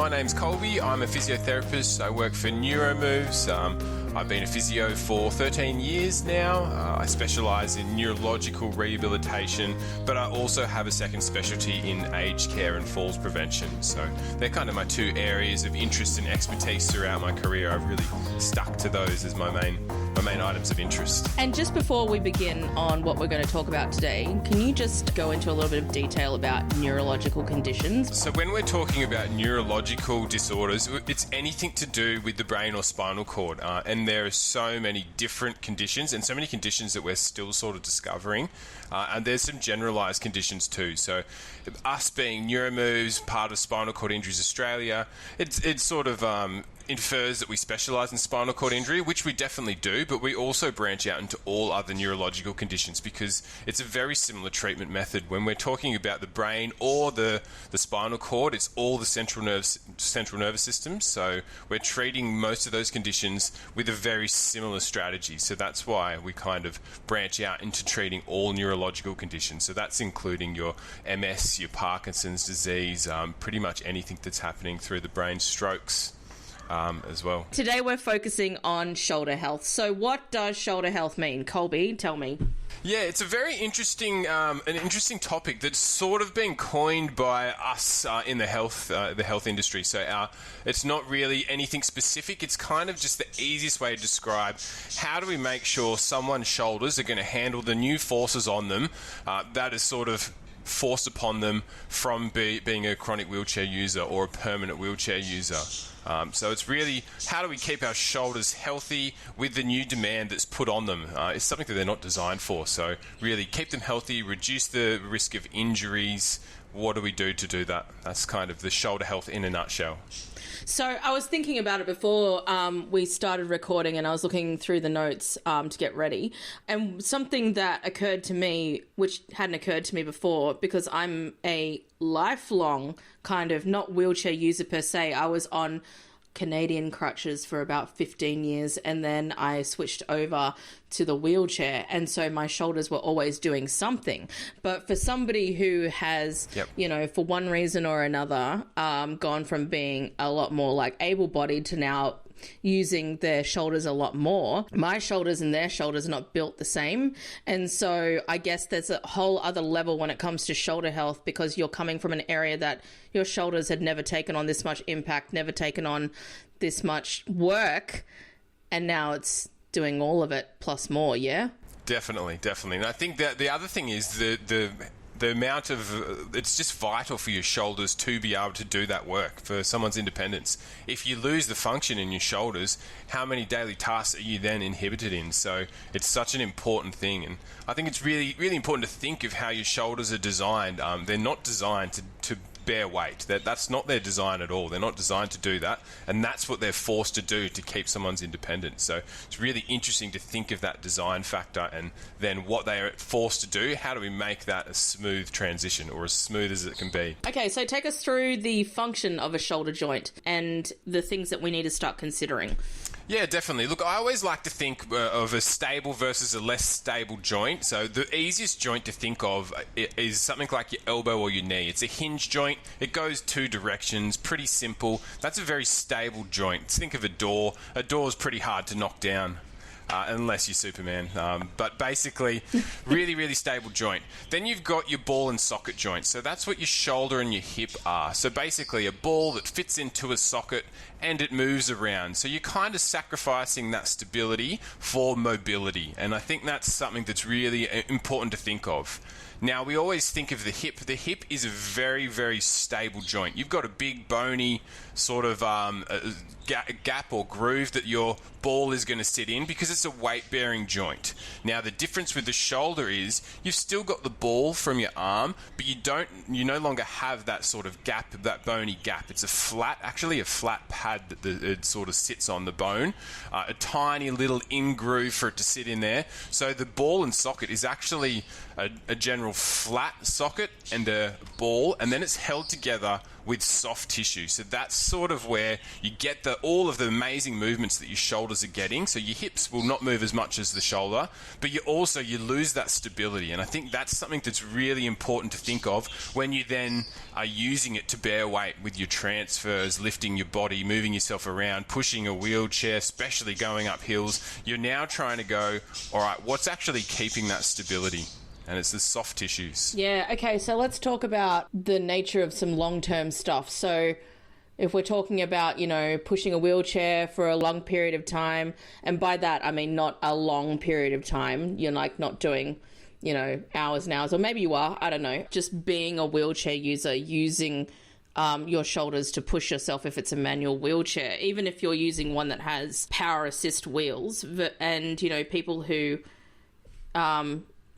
my name's Colbey. I'm a physiotherapist. I work for NeuroMoves. I've been a physio for 13 years now. I specialise in neurological rehabilitation, but I also have a second specialty in aged care and falls prevention. So they're kind of my two areas of interest and expertise throughout my career. I've really stuck to those as my main items of interest. And just before we begin on what we're going to talk about today, can you just go into a little bit of detail about neurological conditions? So when we're talking about neurological disorders, it's anything to do with the brain or spinal cord. And there are so many different conditions and so many conditions that we're still sort of discovering. And there's some generalised conditions too. So us being NeuroMoves, part of Spinal Cord Injuries Australia, it's sort of infers that we specialise in spinal cord injury, which we definitely do, but we also branch out into all other neurological conditions because it's a very similar treatment method. When we're talking about the brain or the spinal cord, it's all the central nervous system. So we're treating most of those conditions with a very similar strategy. So that's why we kind of branch out into treating all neurological conditions. So that's including your MS, your Parkinson's disease, pretty much anything that's happening through the brain, strokes, as well. Today we're focusing on shoulder health. So what does shoulder health mean? Colbey, tell me. Yeah, it's a very interesting topic that's sort of been coined by us in the health industry. So it's not really anything specific. It's kind of just the easiest way to describe how do we make sure someone's shoulders are going to handle the new forces on them that is sort of forced upon them from being a chronic wheelchair user or a permanent wheelchair user. So it's really how do we keep our shoulders healthy with the new demand that's put on them. It's something that they're not designed for. So really keep them healthy, reduce the risk of injuries. What do we do to do that? That's kind of the shoulder health in a nutshell. So I was thinking about it before we started recording, and I was looking through the notes to get ready. And something that occurred to me, which hadn't occurred to me before, because I'm a lifelong kind of not wheelchair user per se. I was on Canadian crutches for about 15 years, and then I switched over to the wheelchair, and so my shoulders were always doing something. But for somebody who has, for one reason or another, gone from being a lot more like able-bodied to now using their shoulders a lot more, my shoulders and their shoulders are not built the same. And so I guess there's a whole other level when it comes to shoulder health, because you're coming from an area that your shoulders had never taken on this much impact, never taken on this much work, and now it's doing all of it plus more. Yeah, definitely. And I think that the other thing is the amount of it's just vital for your shoulders to be able to do that work for someone's independence. If you lose the function in your shoulders, how many daily tasks are you then inhibited in? So it's such an important thing, and I think it's really, really important to think of how your shoulders are designed. They're not designed to bear weight. That's not their design at all. They're not designed to do that, and that's what they're forced to do to keep someone's independence. So it's really interesting to think of that design factor and then what they are forced to do. How do we make that a smooth transition, or as smooth as it can be? Okay, so take us through the function of a shoulder joint and the things that we need to start considering. Yeah, definitely. Look, I always like to think of a stable versus a less stable joint. So the easiest joint to think of is something like your elbow or your knee. It's a hinge joint. It goes two directions, pretty simple. That's a very stable joint. Think of a door. A door is pretty hard to knock down. Unless you're Superman. But basically, really, really stable joint. Then you've got your ball and socket joint. So that's what your shoulder and your hip are. So basically a ball that fits into a socket and it moves around. So you're kind of sacrificing that stability for mobility. And I think that's something that's really important to think of. Now, we always think of the hip. The hip is a very, very stable joint. You've got a big, bony sort of gap or groove that your ball is going to sit in because it's a weight-bearing joint. Now, the difference with the shoulder is you've still got the ball from your arm, but you no longer have that sort of gap, that bony gap. It's a flat pad that it sort of sits on the bone, a tiny little in-groove for it to sit in there. So the ball and socket is actually a general flat socket and a ball, and then it's held together with soft tissue. So that's sort of where you get all of the amazing movements that your shoulders are getting. So your hips will not move as much as the shoulder, but you lose that stability. And I think that's something that's really important to think of when you then are using it to bear weight with your transfers, lifting your body, moving yourself around, pushing a wheelchair, especially going up hills. You're now trying to go, all right, what's actually keeping that stability? And it's the soft tissues. Yeah, okay, so let's talk about the nature of some long-term stuff. So if we're talking about, pushing a wheelchair for a long period of time, and by that I mean not a long period of time, you're like not doing, hours and hours, or maybe you are, I don't know, just being a wheelchair user, using your shoulders to push yourself if it's a manual wheelchair, even if you're using one that has power assist wheels, and, people who...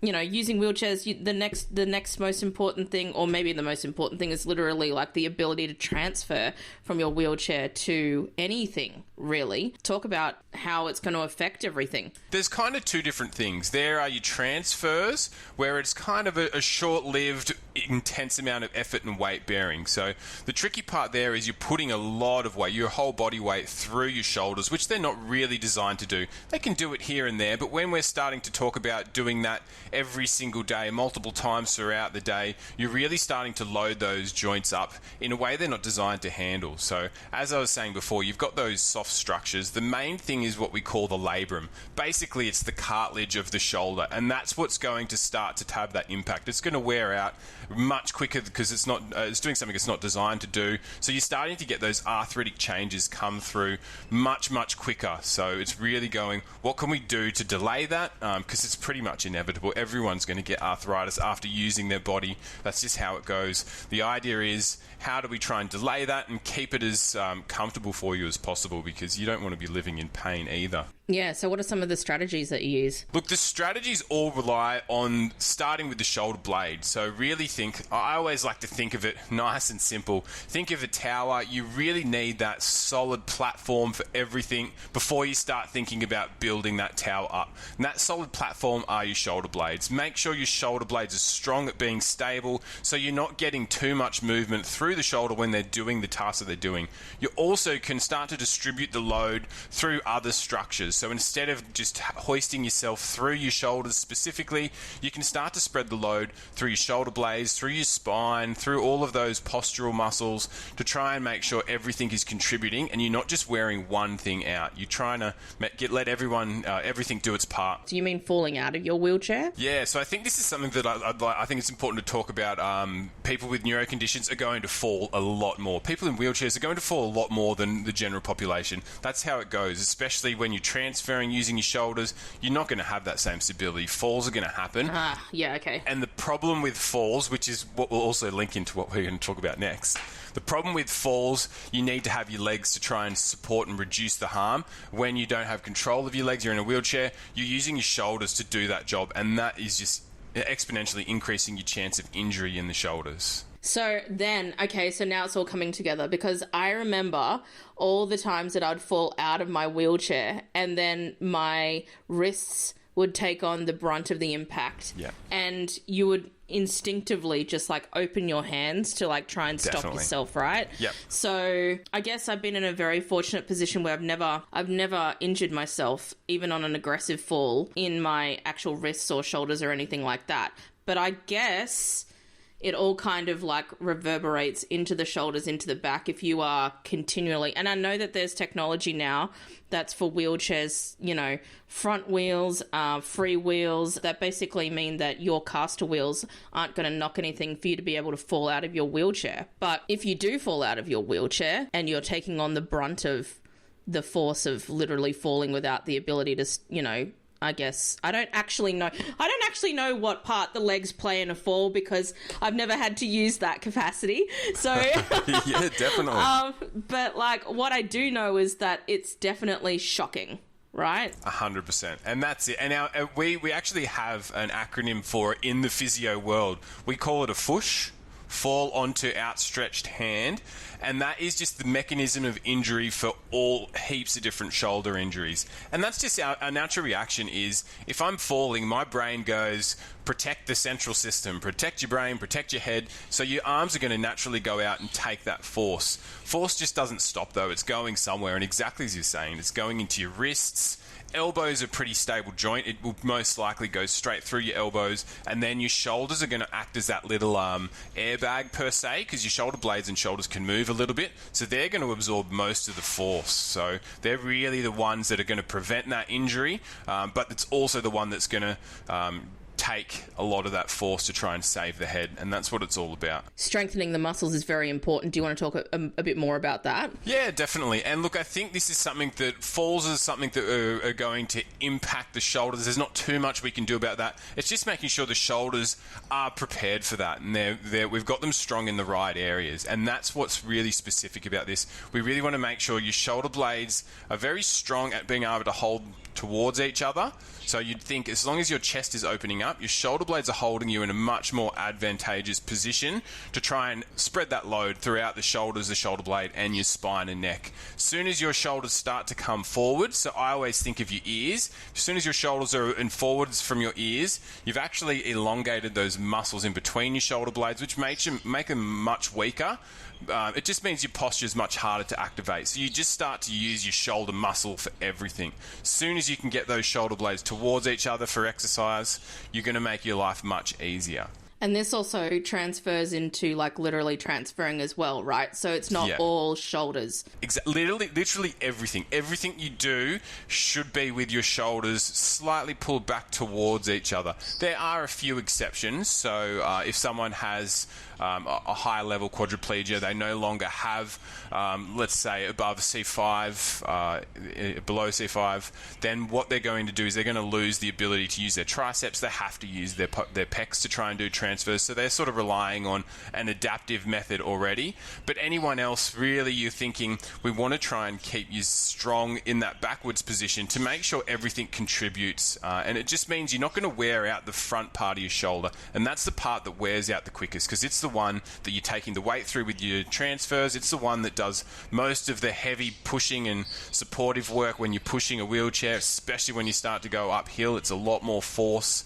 using wheelchairs, the next most important thing, or maybe the most important thing, is literally like the ability to transfer from your wheelchair to anything, really. Talk about how it's going to affect everything. There's kind of two different things. There are your transfers, where it's kind of a short-lived, intense amount of effort and weight bearing. So the tricky part there is you're putting a lot of weight, your whole body weight, through your shoulders, which they're not really designed to do. They can do it here and there, but when we're starting to talk about doing that every single day, multiple times throughout the day, you're really starting to load those joints up in a way they're not designed to handle. So as I was saying before, you've got those soft structures. The main thing is what we call the labrum. Basically, it's the cartilage of the shoulder, and that's what's going to start to have that impact. It's going to wear out much quicker because it's doing something it's not designed to do. So you're starting to get those arthritic changes come through much, much quicker. So it's really going, what can we do to delay that? Because it's pretty much inevitable. Everyone's going to get arthritis after using their body. That's just how it goes. The idea is, how do we try and delay that and keep it as comfortable for you as possible, because you don't want to be living in pain either. Yeah, so what are some of the strategies that you use? Look, the strategies all rely on starting with the shoulder blade. So really I always like to think of it nice and simple. Think of a tower. You really need that solid platform for everything before you start thinking about building that tower up. And that solid platform are your shoulder blades. Make sure your shoulder blades are strong at being stable, so you're not getting too much movement through the shoulder when they're doing the task that they're doing. You also can start to distribute the load through other structures. So instead of just hoisting yourself through your shoulders specifically, you can start to spread the load through your shoulder blades, through your spine, through all of those postural muscles, to try and make sure everything is contributing and you're not just wearing one thing out. You're trying to let everything do its part. Do you mean falling out of your wheelchair? Yeah, so I think this is something that I think it's important to talk about. People with neuro conditions are going to fall a lot more. People in wheelchairs are going to fall a lot more than the general population. That's how it goes, especially when you're transferring using your shoulders. You're not going to have that same stability. Falls are going to happen. Yeah, okay. And the problem with falls, which is what will also link into what we're going to talk about next, the problem with falls, you need to have your legs to try and support and reduce the harm. When you don't have control of your legs, you're in a wheelchair, you're using your shoulders to do that job, and that is just exponentially increasing your chance of injury in the shoulders. So then, okay, so now it's all coming together, because I remember all the times that I'd fall out of my wheelchair and then my wrists would take on the brunt of the impact. Yeah. And you would instinctively just like open your hands to like try and stop yourself, right? Yep. So I guess I've been in a very fortunate position where I've never injured myself, even on an aggressive fall, in my actual wrists or shoulders or anything like that. But I guess it all kind of like reverberates into the shoulders, into the back, if you are continually... And I know that there's technology now that's for wheelchairs, front wheels, free wheels, that basically mean that your caster wheels aren't going to knock anything for you to be able to fall out of your wheelchair. But if you do fall out of your wheelchair and you're taking on the brunt of the force of literally falling without the ability to, I guess I don't actually know what part the legs play in a fall, because I've never had to use that capacity. So yeah, definitely. But like what I do know is that it's definitely shocking, right? 100%. And that's it. And now we actually have an acronym for it in the physio world. We call it a FUSH. fall onto outstretched hand. And that is just the mechanism of injury for all heaps of different shoulder injuries. And that's just our natural reaction is, if I'm falling, my brain goes, protect the central system, protect your brain, protect your head. So your arms are going to naturally go out and take that force. Force just doesn't stop though. It's going somewhere. And exactly as you're saying, it's going into your wrists. Elbows are a pretty stable joint. It will most likely go straight through your elbows, and then your shoulders are going to act as that little airbag per se, because your shoulder blades and shoulders can move a little bit, so they're going to absorb most of the force. So they're really the ones that are going to prevent that injury, but it's also the one that's going to take a lot of that force to try and save the head, and that's what it's all about. Strengthening the muscles is very important. Do you want to talk a bit more about that? Yeah, definitely. And look, I think this is something that falls as something that are going to impact the shoulders. There's not too much we can do about that. It's just making sure the shoulders are prepared for that, and we've got them strong in the right areas, and that's what's really specific about this. We really want to make sure your shoulder blades are very strong at being able to hold towards each other. So you'd think as long as your chest is opening up, your shoulder blades are holding you in a much more advantageous position to try and spread that load throughout the shoulders, the shoulder blade, and your spine and neck. As soon as your shoulders start to come forward, so I always think of your ears, as soon as your shoulders are in forwards from your ears, you've actually elongated those muscles in between your shoulder blades, which make them much weaker. It just means your posture is much harder to activate. So you just start to use your shoulder muscle for everything. As soon as you can get those shoulder blades towards each other for exercise, you're going to make your life much easier. And this also transfers into like literally transferring as well, right? So it's not all shoulders. Literally everything. Everything you do should be with your shoulders slightly pulled back towards each other. There are a few exceptions. So if someone has a higher level quadriplegia, they no longer have, let's say, above C5, below C5, then what they're going to do is they're going to lose the ability to use their triceps. They have to use their pecs to try and do transfers. So they're sort of relying on an adaptive method already. But anyone else, really, you're thinking, we want to try and keep you strong in that backwards position to make sure everything contributes. And it just means you're not going to wear out the front part of your shoulder. And that's the part that wears out the quickest, because it's the one that you're taking the weight through with your transfers. It's the one that does most of the heavy pushing and supportive work when you're pushing a wheelchair, especially when you start to go uphill. It's a lot more force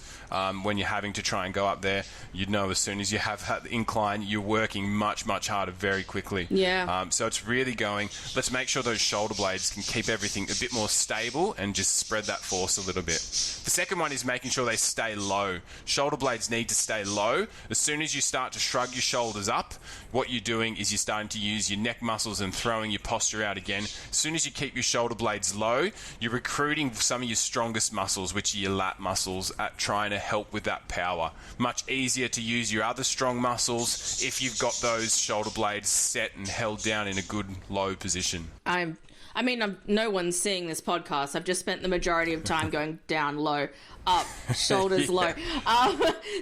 when you're having to try and go up there. You'd know as soon as you have that incline, you're working much, much harder very quickly. Yeah. So it's really going, let's make sure those shoulder blades can keep everything a bit more stable and just spread that force a little bit. The second one is making sure they stay low. Shoulder blades need to stay low. As soon as you start to shrug your shoulders up, what you're doing is you're starting to use your neck muscles and throwing your posture out again. As soon as you keep your shoulder blades low, you're recruiting some of your strongest muscles, which are your lat muscles, at trying to help with that power. Much easier to use your other strong muscles if you've got those shoulder blades set and held down in a good low position. No one's seeing this podcast. I've just spent the majority of time going down low, up, shoulders low.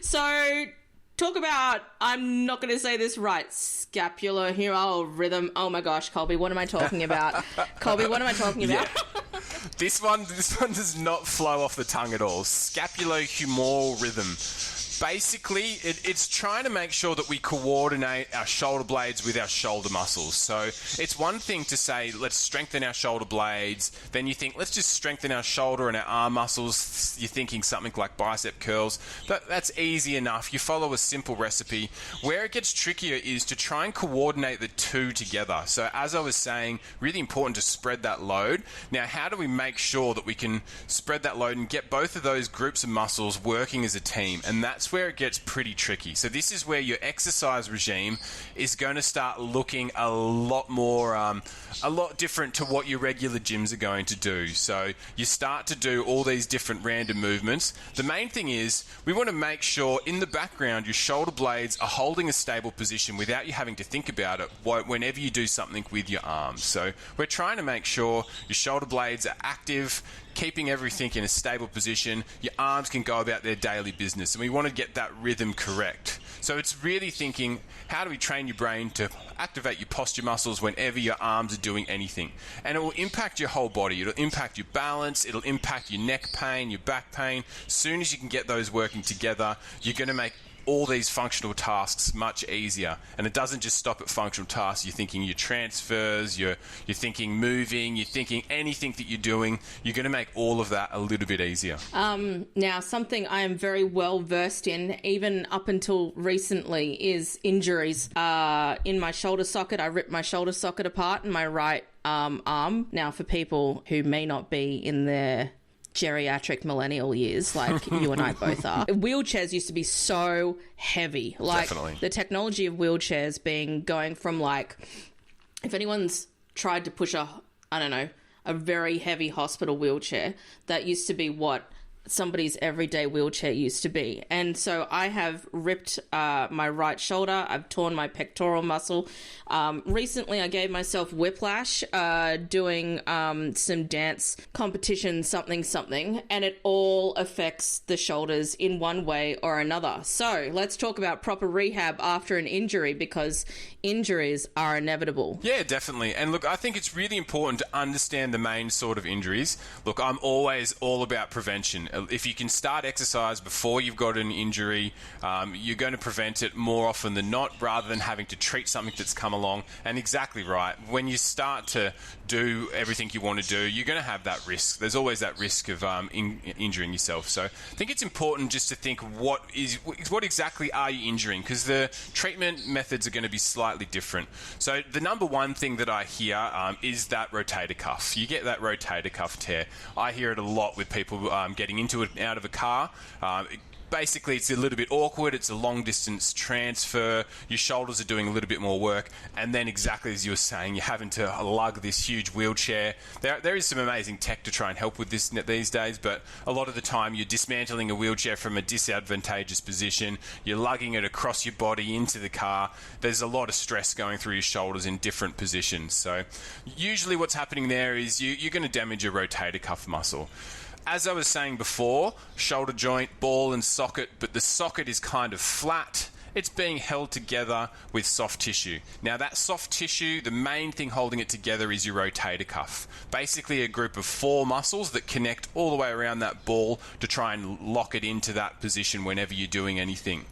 So talk about, I'm not going to say this right, scapular rhythm. Oh my gosh, Colby, what am I talking about? Colby, what am I talking about? This one does not flow off the tongue at all. Scapulohumeral rhythm. Basically, it's trying to make sure that we coordinate our shoulder blades with our shoulder muscles. So it's one thing to say, let's strengthen our shoulder blades. Then you think, let's just strengthen our shoulder and our arm muscles. You're thinking something like bicep curls. That's easy enough. You follow a simple recipe. Where it gets trickier is to try and coordinate the two together. So as I was saying, really important to spread that load. Now, how do we make sure that we can spread that load and get both of those groups of muscles working as a team? And that's where it gets pretty tricky. So this is where your exercise regime is going to start looking a lot more, a lot different to what your regular gyms are going to do. So you start to do all these different random movements. The main thing is we want to make sure in the background your shoulder blades are holding a stable position without you having to think about it whenever you do something with your arms. So we're trying to make sure your shoulder blades are active, keeping everything in a stable position. Your arms can go about their daily business, and we want to get that rhythm correct. So it's really thinking, how do we train your brain to activate your posture muscles whenever your arms are doing anything? And it will impact your whole body. It'll impact your balance. It'll impact your neck pain, your back pain. As soon as you can get those working together, you're going to make all these functional tasks much easier. And it doesn't just stop at functional tasks. You're thinking your transfers, you're thinking moving, you're thinking anything that you're doing. You're going to make all of that a little bit easier. Now, something I am very well versed in, even up until recently, is injuries. In my shoulder socket, I ripped my shoulder socket apart in my right arm. Now, for people who may not be in their geriatric millennial years like you and I both are, wheelchairs used to be so heavy. Like, definitely. The technology of wheelchairs going from, like, if anyone's tried to push a very heavy hospital wheelchair, that used to be what somebody's everyday wheelchair used to be. And so I have ripped my right shoulder. I've torn my pectoral muscle. Recently, I gave myself whiplash doing some dance competition, something, and it all affects the shoulders in one way or another. So let's talk about proper rehab after an injury, because injuries are inevitable. Yeah, definitely. And look, I think it's really important to understand the main sort of injuries. Look, I'm always all about prevention. If you can start exercise before you've got an injury, you're going to prevent it more often than not, rather than having to treat something that's come along. And exactly right, when you start to do everything you want to do, you're going to have that risk. There's always that risk of injuring yourself. So I think it's important just to think what exactly are you injuring, because the treatment methods are going to be slightly different. So the number one thing that I hear is that rotator cuff. You get that rotator cuff tear. I hear it a lot with people getting into it out of a car. Basically, it's a little bit awkward. It's a long-distance transfer. Your shoulders are doing a little bit more work. And then exactly as you were saying, you're having to lug this huge wheelchair. There is some amazing tech to try and help with this these days, but a lot of the time you're dismantling a wheelchair from a disadvantageous position. You're lugging it across your body into the car. There's a lot of stress going through your shoulders in different positions. So usually what's happening there is you're going to damage your rotator cuff muscle. As I was saying before, shoulder joint, ball and socket, but the socket is kind of flat. It's being held together with soft tissue. Now, that soft tissue, the main thing holding it together is your rotator cuff. Basically a group of 4 muscles that connect all the way around that ball to try and lock it into that position whenever you're doing anything.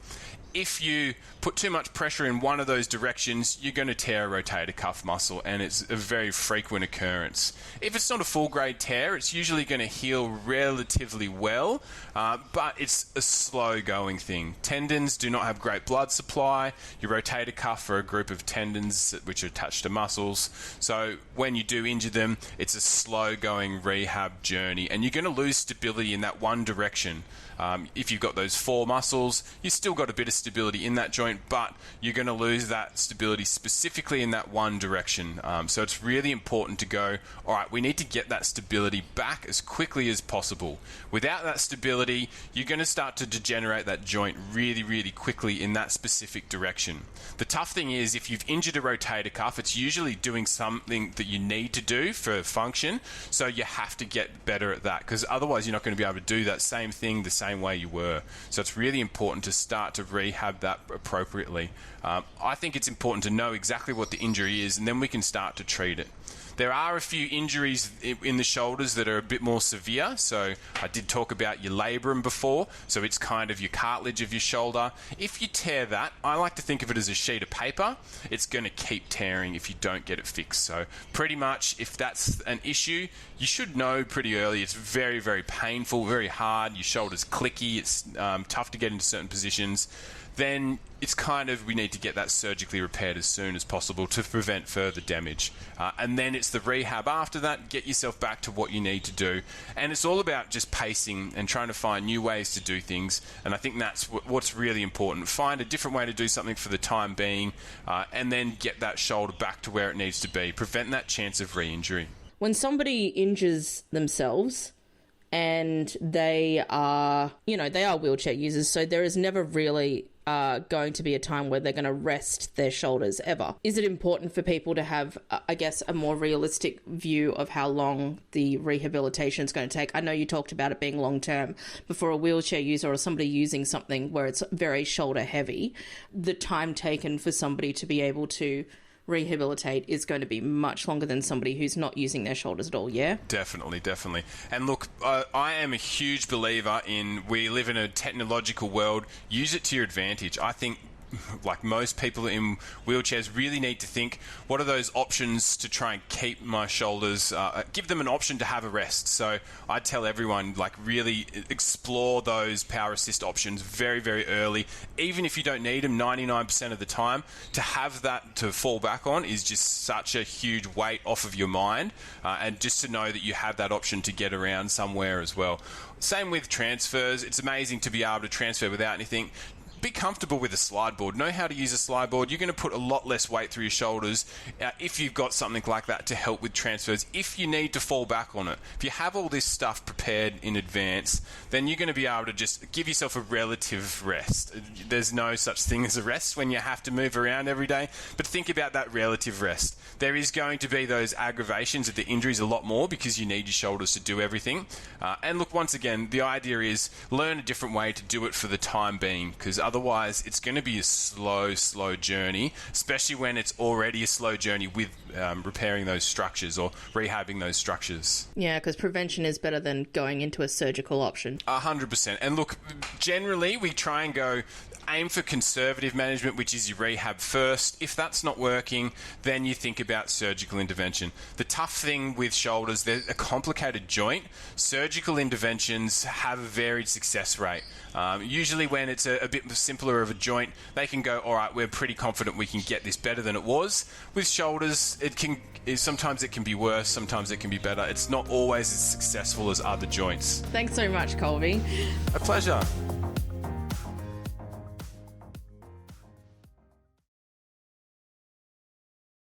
If you put too much pressure in one of those directions, you're going to tear a rotator cuff muscle, and it's a very frequent occurrence. If it's not a full-grade tear, it's usually going to heal relatively well, but it's a slow-going thing. Tendons do not have great blood supply. Your rotator cuff are a group of tendons which are attached to muscles. So when you do injure them, it's a slow-going rehab journey, and you're going to lose stability in that one direction. If you've got those 4 muscles, you've still got a bit of stability in that joint, but you're going to lose that stability specifically in that one direction. So it's really important to go, all right, we need to get that stability back as quickly as possible. Without that stability, you're going to start to degenerate that joint really, really quickly in that specific direction. The tough thing is, if you've injured a rotator cuff, it's usually doing something that you need to do for function, so you have to get better at that, because otherwise you're not going to be able to do that same thing the same way you were. So it's really important to start to rehab that appropriately. I think it's important to know exactly what the injury is, and then we can start to treat it. There are a few injuries in the shoulders that are a bit more severe. So I did talk about your labrum before. So it's kind of your cartilage of your shoulder. If you tear that, I like to think of it as a sheet of paper. It's going to keep tearing if you don't get it fixed. So pretty much, if that's an issue, you should know pretty early. It's very, very painful, very hard. Your shoulder's clicky. It's tough to get into certain positions. Then it's kind of, we need to get that surgically repaired as soon as possible to prevent further damage. And then it's the rehab after that, get yourself back to what you need to do. And it's all about just pacing and trying to find new ways to do things. And I think that's what's really important. Find a different way to do something for the time being, and then get that shoulder back to where it needs to be. Prevent that chance of re-injury. When somebody injures themselves, and they are wheelchair users, so there is never really going to be a time where they're going to rest their shoulders ever. Is it important for people to have, I guess, a more realistic view of how long the rehabilitation is going to take? I know you talked about it being long-term, but for a wheelchair user or somebody using something where it's very shoulder heavy, the time taken for somebody to be able to rehabilitate is going to be much longer than somebody who's not using their shoulders at all, yeah? Definitely. And look, I am a huge believer in we live in a technological world. Use it to your advantage. I think, like most people in wheelchairs, really need to think, what are those options to try and keep my shoulders, give them an option to have a rest. So I tell everyone, like, really explore those power assist options very, very early. Even if you don't need them 99% of the time, to have that to fall back on is just such a huge weight off of your mind, and just to know that you have that option to get around somewhere as well. Same with transfers. It's amazing to be able to transfer without anything. Be comfortable with a slide board. Know how to use a slide board. You're going to put a lot less weight through your shoulders if you've got something like that to help with transfers. If you need to fall back on it, if you have all this stuff prepared in advance, then you're going to be able to just give yourself a relative rest. There's no such thing as a rest when you have to move around every day, but think about that relative rest. There is going to be those aggravations of the injuries a lot more because you need your shoulders to do everything. And look, once again, the idea is learn a different way to do it for the time being, because otherwise it's going to be a slow journey, especially when it's already a slow journey with repairing those structures or rehabbing those structures. Yeah, because prevention is better than going into a surgical option. 100%. And look, generally we try and aim for conservative management, which is your rehab first. If that's not working, then you think about surgical intervention. The tough thing with shoulders, they're a complicated joint. Surgical interventions have a varied success rate. Usually when it's a bit simpler of a joint, they can go, all right, we're pretty confident we can get this better than it was. With shoulders, sometimes it can be worse, sometimes it can be better. It's not always as successful as other joints. Thanks so much, Colbey. A pleasure.